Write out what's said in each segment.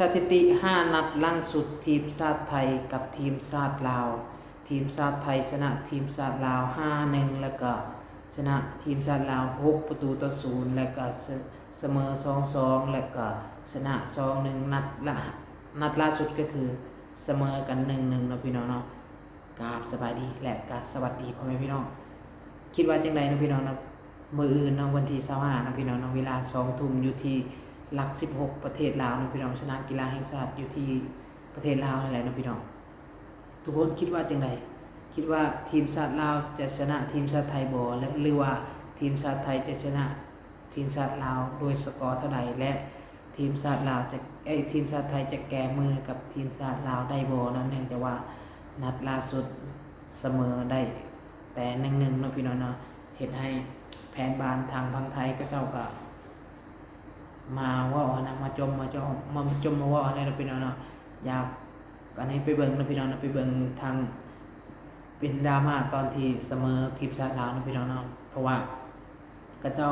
สถิติ5นัดล่าสุดทีมชาติไทยกับทีมชาติลาวทีมชาติไทยชนะทีมชาติลาว 5-1 แล้วก็ชนะทีมชาติลาว6-0แล้วก็เสมอ 2-2 แล้วก็ชนะ 2-1 นัดล่าสุดก็คือเสมอกัน 1-1 เนาะพี่น้องเนาะกราบสบายดีและกราบสวัสดีพ่อแม่พี่น้องคิดว่าจังไดเนาะพี่น้องเนาะมื้ออื่นเนาะวันที่25เนาะพี่น้องเนาะเวลา 20:00 นอยู่ที่หลัก16ประเทศลาวเนาะพี่น้องสนามกีฬาแห่งชาติอยู่ที่ประเทศลาวนั่นแหละเนาะพี่น้องทุกคนคิดว่าจังไดคิดว่าทีมชาติลาวจะชนะทีมชาติไทยบ่หรือว่าทีมชาติไทยจะชนะทีมชาติลาวโดยสกอร์เท่าใดและทีมชาติลาวจะทีมชาติไทยจะแก้มือกับทีมชาติลาวได้บ่เนาะเนื่องจากว่านัดล่าสุดเสมอได้แต่1-1เนาะพี่น้องเนาะเฮ็ดให้แผนบานทางฝั่งไทยก็เจ้าก็มาว่านะมาจมมาว่าอะไรนะพี่น้องเนาะอยากอันนี้ไปเบิ่งนะพี่น้องนะไปเบิ่งทางเป็นดราม่าตอนที่เสมอทีมชาติลาวนะพี่น้องเนาะเพราะว่าก็เจ้า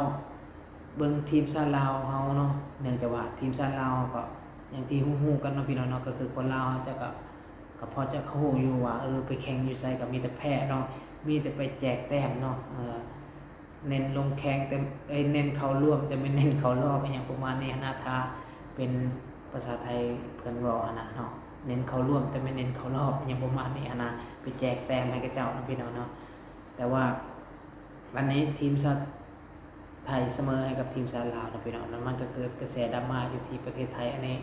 เบิ่งทีมชาติลาวเฮาเนาะเนื่องจากว่าทีมชาติลาวก็อย่างที่ฮู้ๆกันเนาะพี่น้องเนาะก็คือคนลาวจะก็พอจะฮู้อยู่ว่าไปแข่งอยู่ไสก็มีแต่แพ้เนาะมีแต่ไปแจกแต้มเนาะเน้นลงแข่งแต่เน้นเข้าร่วมแต่ไม่เน้นเข้ารอบอย่างประมาณนี้นะถ้าเป็นภาษาไทยเพิ่นบอกนะเนาะเน้นเข้าร่วมแต่ไม่เน้นเข้ารอบอย่างประมาณนี้นะไปแจกแต้มให้กับเจ้านะพี่น้องเนาะแต่ว่าวันนี้ทีมชาติไทยเสมอให้กับทีมชาติลาวนะพี่น้องแล้วมันก็เกิดกระแสดราม่าอยู่ที่ประเทศไทยอันนี้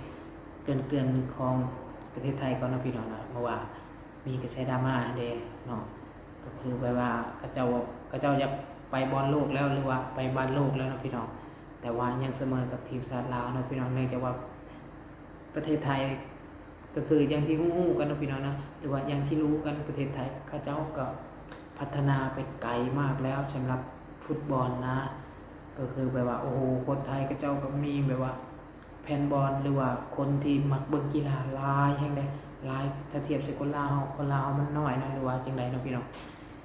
เกินของประเทศไทยก่อนนะพี่น้องนะเพราะว่ามีกระแสดราม่าเด้เนาะก็คือแปลว่าเขาเจ้าอยากไปบอลโลกแล้วหรือว่าไปบอลโลกแล้วนะพี่น้องแต่ว่ายังเสมอกับทีมชาติลาวนะพี่น้องเนื่องจากว่าประเทศไทยก็คืออย่างที่ฮู้กันนะพี่น้องนะหรือว่าอย่างที่รู้กันประเทศไทยเขาเจ้าก็พัฒนาไปไกลมากแล้วสำหรับฟุตบอลนะก็คือแบบว่าโอ้โหคนไทยเขาเจ้าก็มีแบบว่าแฟนบอลหรือว่าคนที่มักเบิ่งกีฬาหลายแห่งใดหลายถ้าเทียบใส่คนลาวมันน้อยนะหรือว่าจังได๋นะพี่น้อง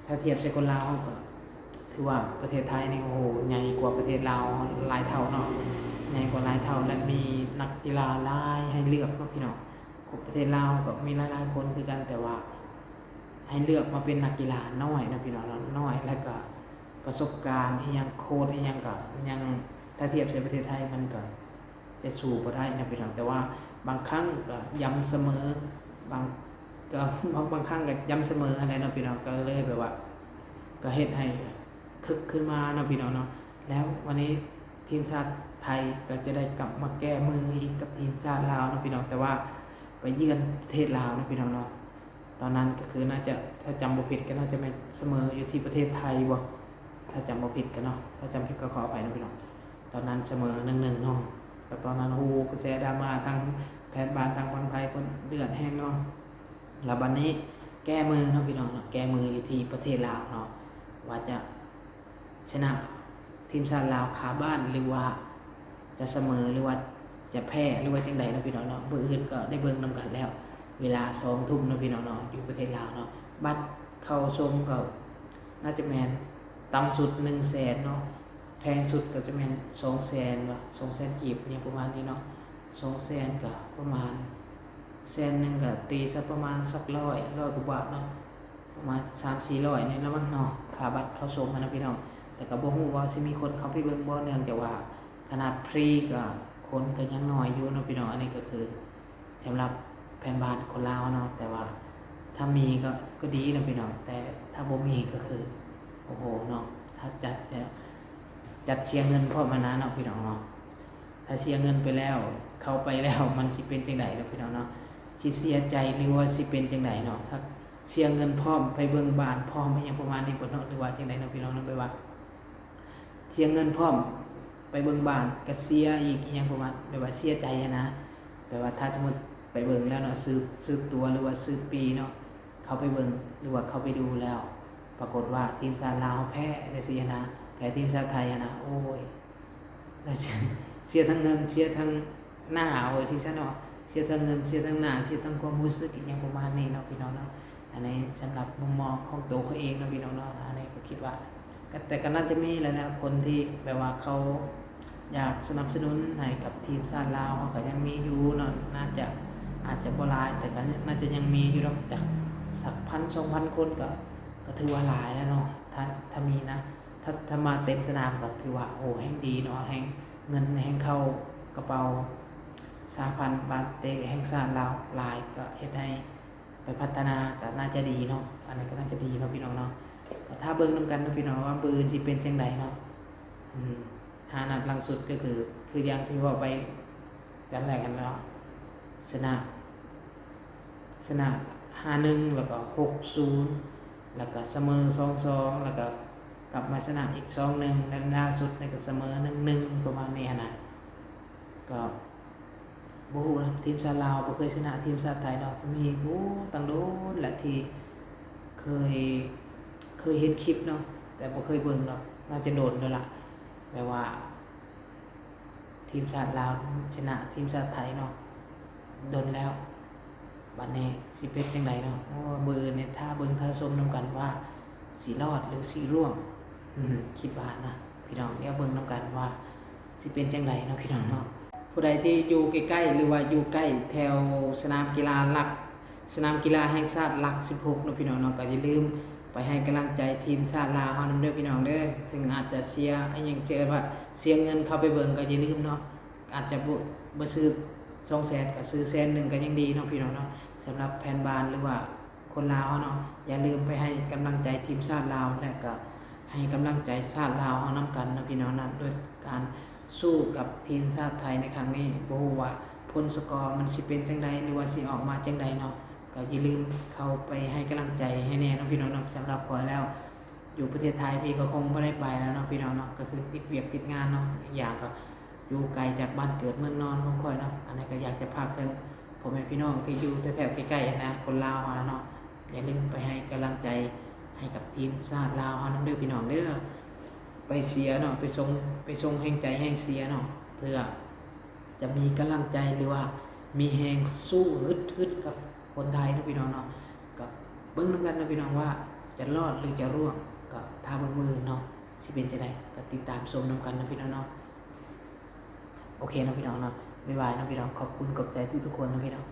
ถ้าเทียบใส่คนลาวก็ถือว่าประเทศไทยนี่โอ้โหใหญ่กว่าประเทศลาวหลายเท่าเนาะใหญ่กว่าหลายเท่าและมีนักกีฬาหลายให้เลือกเนาะพี่น้องประเทศลาวก็มีหลายๆคนคือกันแต่ว่าให้เลือกมาเป็นนักกีฬาน้อยนะพี่น้องน้อยแล้วก็ประสบการณ์ที่ยังโค้ชที่ยังก็ยังถ้าเทียบในประเทศไทยมันก็จะสู้บ่ได้นะพี่น้องแต่ว่าบางครั้งก็ย้ำเสมอบางครั้งก็ย้ำเสมออะไรนะพี่น้องก็เลยแบบว่าก็เฮ็ดให้คึกขึ้นมานะพี่น้องเนาะแล้ววันนี้ทีมชาติไทยก็จะได้กลับมาแก้มืออีกกับทีมชาติลาวนะพี่น้องแต่ว่าไปเยือนประเทศลาวนะพี่น้องเนาะตอนนั้นก็คือน่าจะถ้าจำบ่ผิดก็น่าจะเป็นเสมออยู่ที่ประเทศไทยบ่ถ้าจำบ่ผิดกันเนาะถ้าจำผิดก็ขออภัยนะพี่น้องตอนนั้นเสมอ 1-1 เนาะแต่ตอนนั้นโอ้กระแสดราม่าทางแพทย์บ้านทางฝั่งไทยคนเดือดแห้งเนาะแล้วบัดนี้แก้มือเนาะพี่น้องเนาะแก้มืออยู่ที่ประเทศลาวเนาะว่าจะชนะทีมชาติลาวคาบ้านหรือว่าจะเสมอหรือว่าจะแพ้หรือว่าจังใดเนาะพี่น้องเนาะมื้ออื่นก็ได้เบิ่งนำกันแล้วเวลา 20:00 นเนาะพี่น้องเนาะอยู่ประเทศลาวเนาะบัตรเข้าชมก็น่าจะแม่นต่ำสุด 100,000 เนาะแพงสุดก็จะแม่น 200,000 ว่า 200,000 กีบเนี่ยประมาณนี้เนาะ 200,000 ก็ประมาณ100,000 ก็ตีสักประมาณสัก100กว่าบาทเนาะประมาณ 3-400 นี่นะมันเนาะค่าบัตรเข้าชมนะพี่น้องแต่ก็บ่ฮู้ว่าสิมีคนเข้าไปเบิ่งบ่เนื่องจากว่าขนาดฟรีก็คนก็ยังน้อยอยู่เนาะพี่น้องอันนี้ก็คือสำหรับแฟนบ้านคนลาวเนาะแต่ว่าถ้ามีก็ดีนะพี่น้องแต่ถ้าบ่มีก็คือโอ้โหเนาะถ้าจัดเชียร์เงินพร้อมมานะเนาะพี่น้องเนาะถ้าเชียร์เงินไปแล้วเข้าไปแล้วมันสิเป็นจังได๋เนาะพี่น้องเนาะสิเสียใจหรือว่าสิเป็นจังได๋เนาะถ้าเสียเงินพร้อมไปเบิ่งบ้านพร้อมอย่างประมาณนี้บ่เนาะหรือว่าจังได๋เนาะพี่น้องเนาะไปว่าเสียเงินพร้อมไปเบิ่งบ้านก็เสียอีกอย่างประมาณแบบว่าเสียใจนะแบบว่าถ้าสมมุติไปเบิ่งแล้วเนาะซื้อตั๋วหรือว่าซื้อปีเนาะเข้าไปเบิ่งหรือว่าเข้าไปดูแล้วปรากฏว่าทีมชาติลาวแพ้จังซี่นะแพ้ทีมชาติไทยนะโอ้ยแล้วเสียทั้งเงินเสียทั้งหน้าเอาที่ซั่นเนาะเสียทั้งเงินเสียทั้งหน้าเสียทั้งความรู้สึกอย่างประมาณนี้เนาะพี่น้องเนาะอันนี้สำหรับมุมมองของตัวเขาเองนะพี่น้องเนาะอันนี้ก็คิดว่าแต่ก็น่าจะมีแหละนะคนที่แบบว่าเขา อยากสนับสนุนให้กับทีมชาติลาวก็ยังมีอยู่เนาะน่าจะอาจจะบ่หลายแต่ก็น่าจะยังมีอยู่ดอกจากสัก1,000-2,000 คนก็ถือว่าหลายแล้วเนาะถ้ามีนะถ้ามาเต็มสนามก็ถือว่าโอ้แห่งดีเนาะแห่งเงินแห่งเข้ากระเป๋า3,000 บาทเตะแห่งชาติลาวหลายก็เฮ็ดให้ไปพัฒนาก็น่าจะดีเนาะอันนี้ก็น่าจะดีเนาะพี่น้องเนาะก็ถ้าเบิ่งนํกันเนาะพี่น้องว่าปืนสิเป็นจังไดเนาะ5 นัดหลังสุดก็คืออย่างที่ว่าไปกันแรกกันแล้วชนะ5-1แล้วก็6-0แล้วก็เสมอ2-2แล้วก็กลับมาชนะอีก2-1แล้วล่าสุดนี่ก็เสมอ1-1ประมาณนี้นะก็บ่ฮู้นะทีมชาติลาวบ่เคยชนะทีมชาติไทยดอกมีตั้งโดนแหละที่เคยเห็นคลิปเนาะแต่บ่เคยเบิ่งดอกน่าจะโดนแล้วล่ะแปลว่าทีมชาติลาวชนะทีมชาติไทยเนาะโดนแล้วบัดนี้สิเป็นจังไดเนาะมื้อนี้ถ้าเบิ่งถ้าชมนํกันว่าสิรอดหรือสิร่วงคิดว่านะพี่น้องเดี๋ยวเบิ่งนํกันว่าสิเป็นจังไดเนาะพี่น้องเนาะผู้ใดที่อยู่ใกล้ๆหรือว่าอยู่ใกล้แถวสนามกีฬาหลักสนามกีฬาแห่งชาติหลัก16เนาะพี่น้องเนาะก็อย่าลืมไปให้กำลังใจทีมชาติลาวเฮานำเด้อพี่น้องเด้อถึงอาจจะเสียอันยังเจอว่าเสียเงินเข้าไปเบิ่งก็อย่าลืมเนาะอาจจะบ่ซื้อ200,000ก็ซื้อ100,000ก็ยังดีเนาะพี่น้องเนาะสำหรับแฟนบาลหรือว่าคนลาวเนาะอย่าลืมไปให้กำลังใจทีมชาติลาวและก็ให้กำลังใจชาติลาวเฮานำกันนะพี่น้องนะด้วยการสู้กับทีมชาติไทยในครั้งนี้บ่ฮู้ว่าผลสกอร์มันสิเป็นจังไดหรือว่าสิออกมาจังไดเนาะก็อย่าลืมเข้าไปให้กำลังใจให้แน่เนาะพี่น้องเนาะสำหรับพอแล้วอยู่ประเทศไทยพี่ก็คงบ่ได้ไปแล้วเนาะพี่น้องเนาะก็คือติดเวียกติดงานเนาะอีกอย่างก็อยู่ไกลจากบ้านเกิดเมืองนอนของข่อยเนาะอันนี้ก็อยากจะพากถึงพ่อแม่พี่น้องที่อยู่แถวๆใกล้ๆนะคนลาวเนาะอย่าลืมไปให้กำลังใจให้กับทีมชาติลาวเฮานำเด้อพี่น้องเด้อไปเสียเนาะไปส่งแห่งใจแห่งเสียเนาะเพื่อจะมีกำลังใจหรือว่ามีแรงสู้ฮึดกับคนไทยนะพี่น้องเนาะกับเบิ่งนำกันนะพี่น้องว่าจะรอดหรือจะร่วงก็ถ้าเบิ่งมือเนาะสิเป็นจังไดก็ติดตามชมนำกันนะพี่น้องเนาะโอเคนะพี่น้องเนาะบ๊ายบายนะพี่น้องขอบคุณกับใจทุกคนนะพี่น้อง